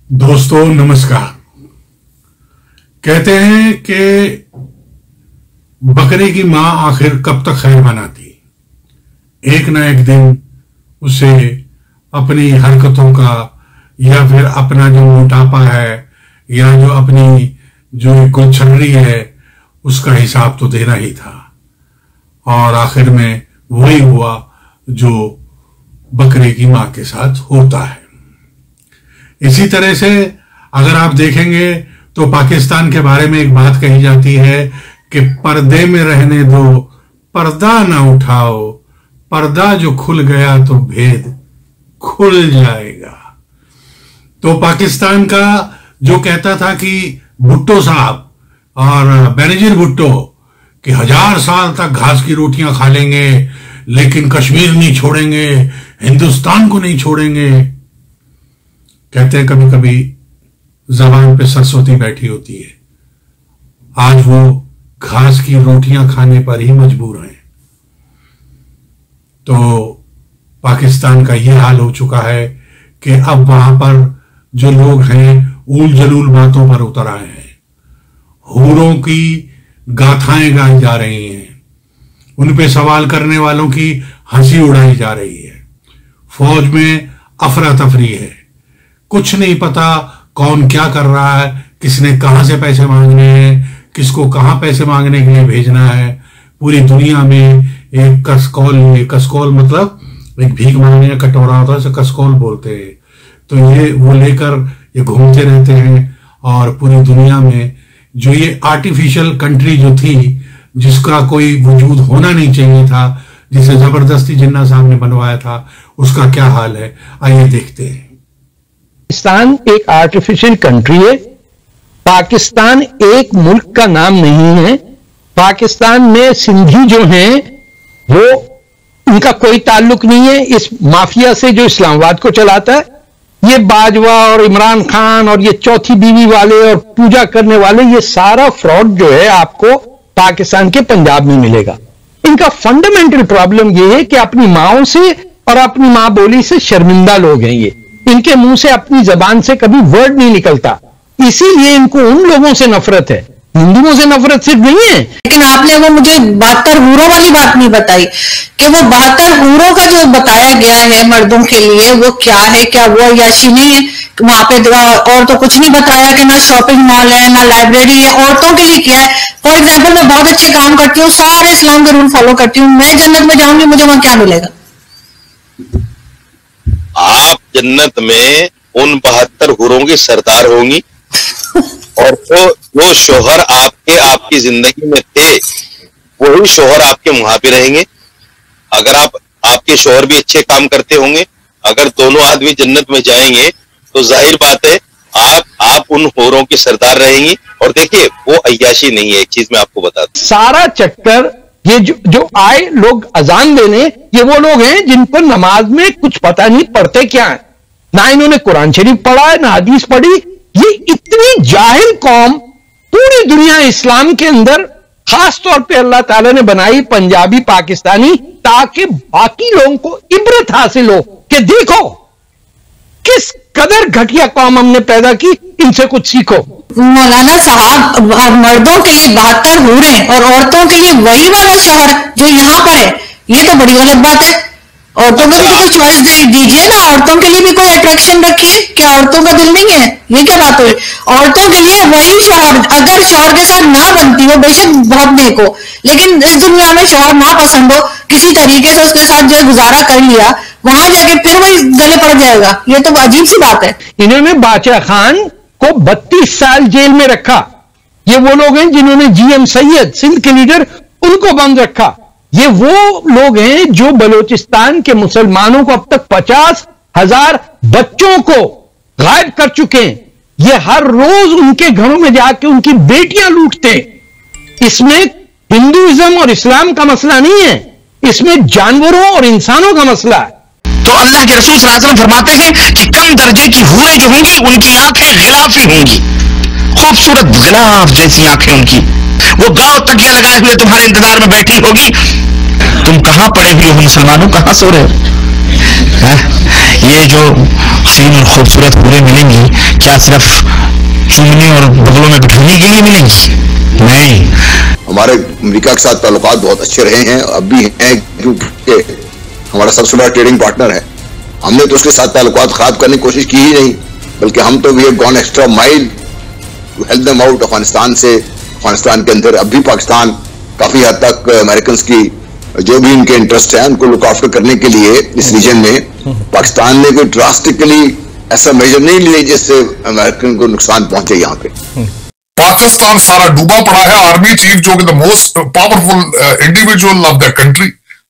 दोस्तों नमस्कार। कहते हैं कि बकरे की मां आखिर कब तक खैर मनाती, एक ना एक दिन उसे अपनी हरकतों का या फिर अपना जो मोटापा है या जो अपनी जो गुलछर्री है उसका हिसाब तो देना ही था। और आखिर में वही हुआ जो बकरे की मां के साथ होता है। इसी तरह से अगर आप देखेंगे तो पाकिस्तान के बारे में एक बात कही जाती है कि पर्दे में रहने दो, पर्दा ना उठाओ, पर्दा जो खुल गया तो भेद खुल जाएगा। तो पाकिस्तान का जो कहता था कि भुट्टो साहब और बेनजीर भुट्टो कि 1000 साल तक घास की रोटियां खा लेंगे लेकिन कश्मीर नहीं छोड़ेंगे, हिंदुस्तान को नहीं छोड़ेंगे। कहते हैं कभी कभी जबान पे सरस्वती बैठी होती है। आज वो घास की रोटियां खाने पर ही मजबूर हैं। तो पाकिस्तान का ये हाल हो चुका है कि अब वहां पर जो लोग हैं ऊल जलूल बातों पर उतर आए हैं, हूरों की गाथाएं गाई जा रही हैं, उन पे सवाल करने वालों की हंसी उड़ाई जा रही है। फौज में अफरा तफरी है, कुछ नहीं पता कौन क्या कर रहा है, किसने कहां से पैसे मांगने हैं, किसको कहां पैसे मांगने के लिए भेजना है। पूरी दुनिया में एक कसकौल मतलब एक भीख मांगने का कटोरा होता है, इसे कसकौल बोलते हैं। तो ये वो लेकर ये घूमते रहते हैं और पूरी दुनिया में जो ये आर्टिफिशियल कंट्री जो थी जिसका कोई वजूद होना नहीं चाहिए था, जिसे जबरदस्ती जिन्ना साहब ने बनवाया था, उसका क्या हाल है आइए देखते हैं। पाकिस्तान एक आर्टिफिशियल कंट्री है। पाकिस्तान एक मुल्क का नाम नहीं है। पाकिस्तान में सिंधी जो हैं वो उनका कोई ताल्लुक नहीं है इस माफिया से जो इस्लामाबाद को चलाता है। ये बाजवा और इमरान खान और ये चौथी बीवी वाले और पूजा करने वाले, ये सारा फ्रॉड जो है आपको पाकिस्तान के पंजाब में मिलेगा। इनका फंडामेंटल प्रॉब्लम ये है कि अपनी माओं से और अपनी मां बोली से शर्मिंदा लोग हैं। ये इनके मुंह से अपनी जबान से कभी वर्ड नहीं निकलता, इसीलिए इनको उन लोगों से नफरत है। हिंदुओं से नफरत सिर्फ नहीं है। लेकिन आपने वो मुझे 72 हूरों वाली बात नहीं बताई कि वो 72 हूरों का जो बताया गया है मर्दों के लिए वो क्या है, क्या वो अय्याशी नहीं है? वहां पे और तो कुछ नहीं बताया कि ना शॉपिंग मॉल है ना लाइब्रेरी है। औरतों के लिए क्या है? फॉर एग्जाम्पल मैं बहुत अच्छे काम करती हूँ, सारे इस्लाम के रूल फॉलो करती हूँ, मैं जन्नत में जाऊंगी, मुझे वहां क्या मिलेगा? आप जन्नत में उन 72 हूरों की सरदार होंगी और जो शोहर आपकी जिंदगी में थे वही शोहर आपके वहां पे रहेंगे। अगर आपके शोहर भी अच्छे काम करते होंगे, अगर दोनों आदमी जन्नत में जाएंगे तो जाहिर बात है आप उन हूरों की सरदार रहेंगी। और देखिए वो अय्याशी नहीं है। एक चीज मैं आपको बता दूं, सारा चक्कर ये जो आए लोग अजान देने, ये वो लोग हैं जिन पर नमाज में कुछ पता नहीं पढ़ते क्या है, ना इन्होंने कुरान शरीफ पढ़ा है ना हदीस पढ़ी। ये इतनी जाहिल कौम पूरी दुनिया इस्लाम के अंदर खास तौर पे अल्लाह ताला ने बनाई पंजाबी पाकिस्तानी, ताकि बाकी लोगों को इबरत हासिल हो कि देखो किस कदर घटिया कौम हमने पैदा की, इनसे कुछ सीखो। मौलाना साहब, मर्दों के लिए 72 हूरें और औरतों के लिए वही वाला शोहर जो यहाँ पर है, ये तो बड़ी गलत बात है। औरतों को भी कोई चॉइस दीजिए ना, औरतों के लिए भी कोई अट्रैक्शन रखिए। क्या औरतों का दिल नहीं है? ये क्या बात हुई? औरतों के लिए वही शोहर, अगर शोहर के साथ ना बनती हो बेशक बहुत नेक हो, लेकिन इस दुनिया में शोहर ना पसंद हो, किसी तरीके से उसके साथ जो गुजारा कर लिया, वहां जाके फिर वही गले पड़ जाएगा। ये तो अजीब सी बात है। इन्होंने बादशाह खान को 32 साल जेल में रखा। ये वो लोग हैं जिन्होंने GM सैयद सिंध के लीडर उनको बंद रखा। ये वो लोग हैं जो बलूचिस्तान के मुसलमानों को अब तक 50,000 बच्चों को गायब कर चुके हैं। ये हर रोज उनके घरों में जाके उनकी बेटियां लूटते हैं। इसमें हिंदुइज्म और इस्लाम का मसला नहीं है, इसमें जानवरों और इंसानों का मसला है। तो अल्लाह के रसूल सल्लल्लाहु अलैहि वसल्लम फरमाते हैं कि कम दर्जे की हूरें जो होंगी उनकी आंखें गिलाफी होंगी, खूबसूरत गिलाफ जैसी आंखें उनकी। वो गांव तकिया लगाए हुए तुम्हारे इंतजार में बैठी होगी, तुम कहां कहां पड़े हुए हो मुसलमानों, कहां सो रहे हो? ये जो हसीन और खूबसूरत हूरें मिलेंगी, क्या सिर्फ चूमने और बगलों में बिठाने के लिए मिलेंगी? नहीं। हमारे अमेरिका के साथ ताल्लुकात बहुत अच्छे रहे हैं, अब भी हैं, क्योंकि हमारा सबसे बड़ा ट्रेडिंग पार्टनर है। हमने तो उसके साथ ताल्लुकात खराब करने की कोशिश की ही नहीं, बल्कि हम तो we have gone extra mile to help them out. Afghanistan से, अफगानिस्तान के अंदर अब भी पाकिस्तान काफी हद तक अमेरिकन की जो भी उनके इंटरेस्ट है उनको लुक आफ्टर करने के लिए इस रीजन में पाकिस्तान ने कोई ड्रास्टिकली ऐसा मेजर नहीं लिए जिससे अमेरिकन को नुकसान पहुंचे। यहाँ पे पाकिस्तान सारा डूबा पड़ा है। आर्मी चीफ जो कि the most powerful individual of the country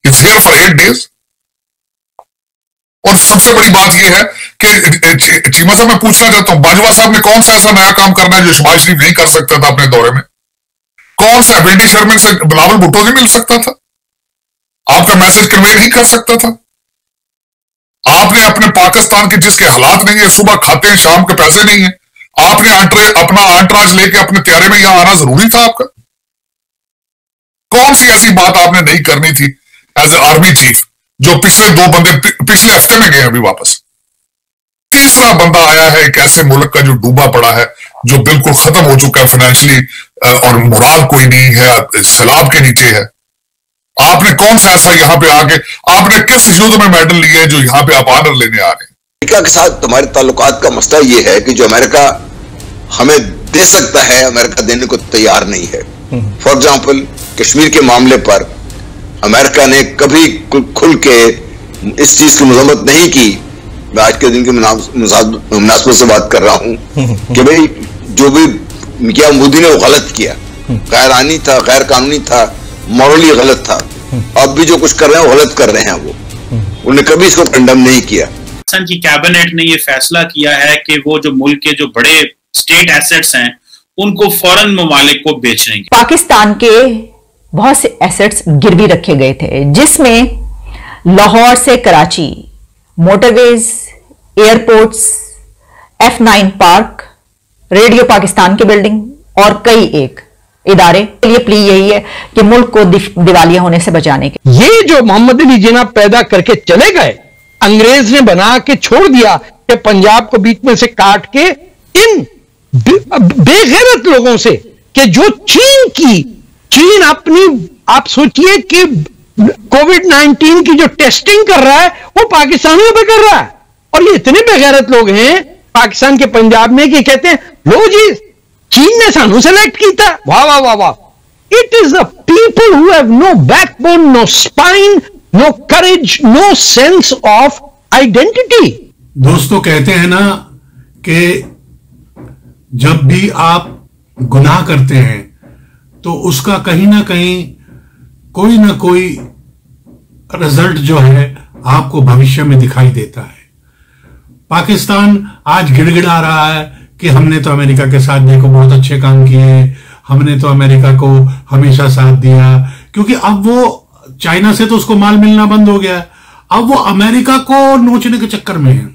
is here for 8 days। और सबसे बड़ी बात यह है कि चीमा साहब मैं पूछना चाहता हूं, बाजवा साहब ने कौन सा ऐसा नया काम करना है जो शहबाज शरीफ नहीं कर सकता था अपने दौरे में? कौन सा विंडी शर्मिन से बिलावल भुट्टो से मिल सकता था? आपका मैसेज कन्वे नहीं कर सकता था? आपने अपने पाकिस्तान के जिसके हालात नहीं है, सुबह खाते हैं शाम के पैसे नहीं है, आपने अपना आंट्राज लेके अपने त्यारे में यहां आना जरूरी था आपका? कौन सी ऐसी बात आपने नहीं करनी थी एज ए आर्मी चीफ जो पिछले 2 बंदे पिछले हफ्ते में गए अभी वापस? तीसरा बंदा आया है एक ऐसे मुल्क का जो डूबा पड़ा है, जो बिल्कुल खत्म हो चुका है फाइनेंशियली, और मोराल कोई नहीं है, सैलाब के नीचे है। आपने कौन सा ऐसा यहां पे आके, आपने किस युद्ध में मेडल लिया है जो यहां पे आप ऑनर लेने आ रहे हैं? अमेरिका के साथ हमारे ताल्लुकात का मसला यह है कि जो अमेरिका हमें दे सकता है, अमेरिका देने को तैयार नहीं है। फॉर एग्जाम्पल कश्मीर के मामले पर अमेरिका ने कभी खुल के इस चीज की मजम्मत नहीं की। मैं आज के दिन की मुनासबत से बात कर रहा हूं कि भाई जो भी मियां मोदी ने वो गलत किया, गैर आनी था, गैर कानूनी था, मॉरली गलत था। अब भी जो कुछ कर रहे हैं वो गलत कर रहे हैं। वो उन्होंने कभी इसको कंडेम नहीं किया। पाकिस्तान की कैबिनेट ने ये फैसला किया है कि वो जो मुल्क के जो बड़े स्टेट एसेट्स हैं उनको फॉरेन ममालिक को बेचने की। पाकिस्तान के बहुत से एसेट्स गिरवी रखे गए थे, जिसमें लाहौर से Karachi, motorways, airports, F9 park, radio Pakistan की बिल्डिंग और कई एक इदारे के लिए प्ली यही है कि मुल्क को दिवालिया होने से बचाने के। ये जो मोहम्मद अली जिन्ना पैदा करके चले गए, अंग्रेज ने बना के छोड़ दिया कि पंजाब को बीच में से काट के इन बेगैरत लोगों से, कि जो चीन अपनी, आप सोचिए कि कोविड-19 की जो टेस्टिंग कर रहा है वो पाकिस्तानियों पे कर रहा है। और ये इतने बेगैरत लोग हैं पाकिस्तान के पंजाब में कि कहते हैं लो जी चीन ने सानू सेलेक्ट किया। वाह वाह वाह वाह। It is the people who have no backbone, no spine, no courage, no sense of identity. दोस्तों कहते हैं ना कि जब भी आप गुनाह करते हैं तो उसका कहीं ना कोई रिजल्ट जो है आपको भविष्य में दिखाई देता है। पाकिस्तान आज गिड़गिड़ा रहा है कि हमने तो अमेरिका के साथ देखो बहुत अच्छे काम किए, हमने तो अमेरिका को हमेशा साथ दिया, क्योंकि अब वो चाइना से तो उसको माल मिलना बंद हो गया, अब वो अमेरिका को नोचने के चक्कर में है।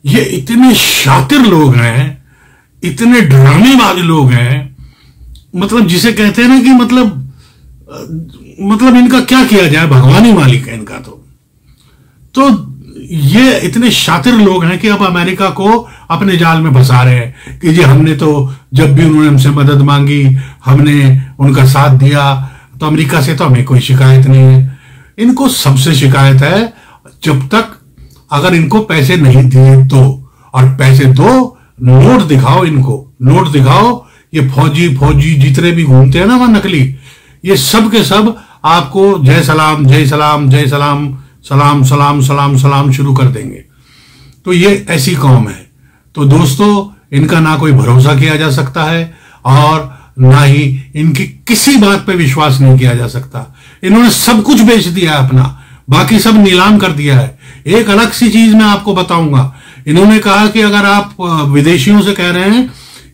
ये इतने शातिर लोग हैं, इतने ड्रामेबाज लोग हैं, मतलब जिसे कहते हैं ना कि मतलब इनका क्या किया जाए, भगवान ही मालिक है इनका। तो ये इतने शातिर लोग हैं कि अब अमेरिका को अपने जाल में फंसा रहे हैं कि जी हमने तो जब भी उन्होंने हमसे मदद मांगी हमने उनका साथ दिया, तो अमेरिका से तो हमें कोई शिकायत नहीं है। इनको सबसे शिकायत है जब तक अगर इनको पैसे नहीं दिए तो, और पैसे दो, नोट दिखाओ, इनको नोट दिखाओ। ये फौजी जितने भी घूमते हैं ना वहां नकली, ये सब के सब आपको जय सलाम जय सलाम जय सलाम सलाम सलाम सलाम सलाम शुरू कर देंगे। तो ये ऐसी कौम है। तो दोस्तों इनका ना कोई भरोसा किया जा सकता है और ना ही इनकी किसी बात पे विश्वास नहीं किया जा सकता। इन्होंने सब कुछ बेच दिया है अपना, बाकी सब नीलाम कर दिया है। एक अलग सी चीज मैं आपको बताऊंगा, इन्होंने कहा कि अगर आप विदेशियों से कह रहे हैं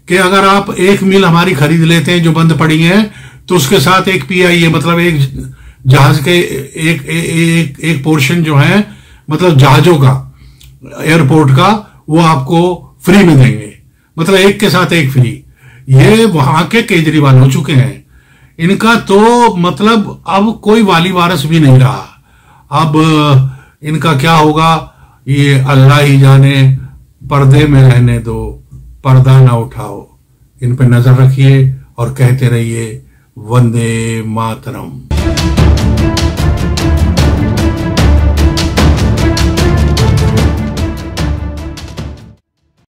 कि अगर आप 1 मील हमारी खरीद लेते हैं जो बंद पड़ी है तो उसके साथ एक PIA मतलब एक जहाज के एक पोर्शन जो है मतलब जहाजों का एयरपोर्ट का वो आपको फ्री में देंगे, मतलब एक के साथ एक फ्री। ये वहां के केजरीवाल हो चुके हैं। इनका तो मतलब अब कोई वाली वारस भी नहीं रहा। अब इनका क्या होगा ये अल्लाह ही जाने। पर्दे में रहने दो, पर्दा ना उठाओ। इन पे नजर रखिए और कहते रहिए वंदे मातरम।